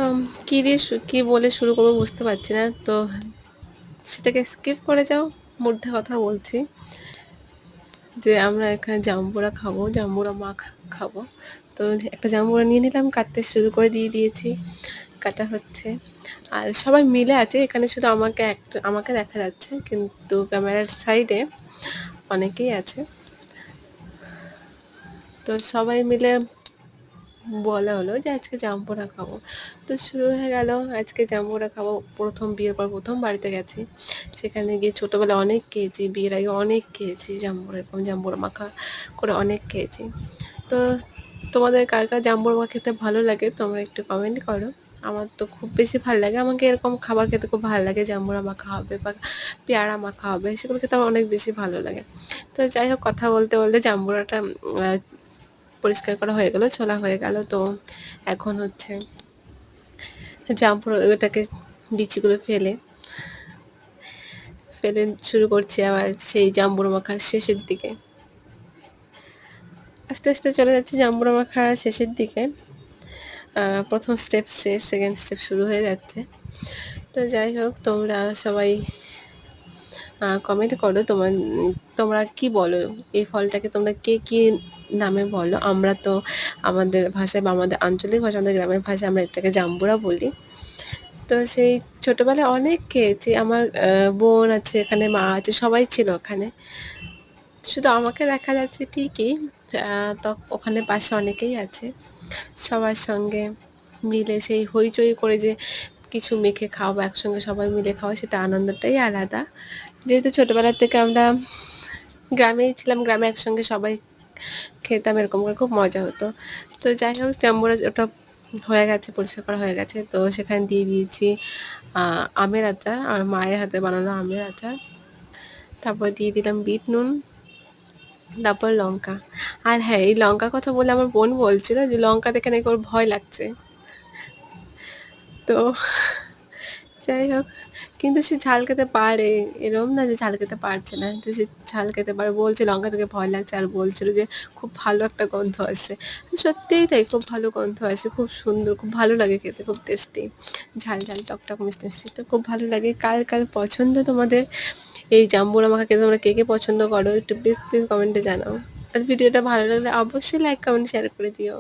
আম কি দিয়ে কি বলে শুরু করব বুঝতে পারছি না। তো সেটাকে স্কিপ করে যাও। মধ্যে কথা বলছি যে আমরা এখানে জাম্বুরা খাবো, জাম্বুরা খাবো। তো একটা জাম্বুরা নিয়ে নিলাম, কাটতে শুরু করে দিয়েছি। কাটা হচ্ছে। আর সবাই মিলে আছে। এখানে শুধু আমাকে দেখা যাচ্ছে। কিন্তু ক্যামেরার সাইডে অনেকেই আছে। তো সবাই মিলে বলা হলো যে আজকে জাম্বুরা খাবো। তো শুরু হয়ে গেল আজকে জাম্বুরা খাবো। বিয়ের পর প্রথম বাড়িতে গেছি। সেখানে গিয়ে ছোটোবেলায় অনেক খেয়েছি, বিয়ের আগে অনেক খেয়েছি জাম্বুরা, এরকম জাম্বুরা মাখা করে অনেক খেয়েছি। তো তোমাদের কার কার জাম্বুরা মাখা খেতে ভালো লাগে তোমরা একটু কমেন্ট করো। আমার তো খুব বেশি ভালো লাগে, আমাকে এরকম খাবার খেতে খুব ভালো লাগে। জাম্বুরা মাখা হবে বা পেয়ারা মাখা হবে, সেগুলো খেতে আমার অনেক বেশি ভালো লাগে। তো যাই হোক, কথা বলতে বলতে জাম্বুরাটা পরিষ্কার করা হয়ে গেল, ছোলা হয়ে গেল। তো এখন হচ্ছে ওটাকে বিচিগুলো ফেলে ফেলে শুরু করছি আবার সেই জাম্বুরা মাখার শেষের দিকে। আস্তে আস্তে চলে যাচ্ছে জাম্বুরা মাখা শেষের দিকে। প্রথম স্টেপ শেষ, সেকেন্ড স্টেপ শুরু হয়ে যাচ্ছে। তো যাই হোক, তোমরা সবাই কমেন্ট করো তোমরা কি বলো, এই ফলটাকে তোমরা কে কি নামে বলো। আমরা তো আমাদের ভাষায় বা আমাদের আঞ্চলিক ভাষা, আমাদের গ্রামের ভাষায় আমরা এটাকে জাম্বুরা বলি। তো সেই ছোটোবেলায় অনেক খেয়েছি। আমার বোন আছে এখানে, মা আছে, সবাই ছিল ওখানে। শুধু আমাকে দেখা যাচ্ছে ঠিকই, তো ওখানে পাশে অনেকেই আছে। সবার সঙ্গে মিলে সেই হইচই করে যে কিছু মেখে খাওয়া বা একসঙ্গে সবাই মিলে খাওয়া, সেটা আনন্দটাই আলাদা। যেহেতু ছোটোবেলার থেকে আমরা গ্রামেই ছিলাম, গ্রামে একসঙ্গে সবাই খেতাম, এরকম করে খুব মজা হতো। তো যাই হোক, জাম্বুরা ওটা হয়ে গেছে, পরিষ্কার করা হয়ে গেছে। তো সেখানে দিয়ে দিয়েছি আমের আচার, আর মায়ের হাতে বানানো আমের আচার। তারপর দিয়ে দিলাম বিট নুন, তারপর লঙ্কা। আর হ্যাঁ, এই লঙ্কার কথা বলে আমার বোন বলছিল যে লঙ্কা দেখে নাকি ওর ভয় লাগছে। তো যাই হোক, কিন্তু সে ঝাল খেতে পারে, এরকম না যে ঝাল খেতে পারছে না। তো সে ঝাল খেতে পারে, বলছে লঙ্কা থেকে ভয় লাগছে, আর বলছিল যে খুব ভালো একটা গন্ধ আসছে। সত্যিই তাই, খুব ভালো গন্ধ আসে, খুব সুন্দর, খুব ভালো লাগে খেতে, খুব টেস্টি, ঝাল ঝাল টকটক মিষ্টি মিষ্টি। তো খুব ভালো লাগে। কার কার পছন্দ তোমাদের এই জাম্বুরা মাখা খেতে, তোমরা কে কে পছন্দ করো একটু প্লিজ প্লিজ কমেন্টে জানাও। আর ভিডিওটা ভালো লাগলে অবশ্যই লাইক কমেন্ট শেয়ার করে দিও।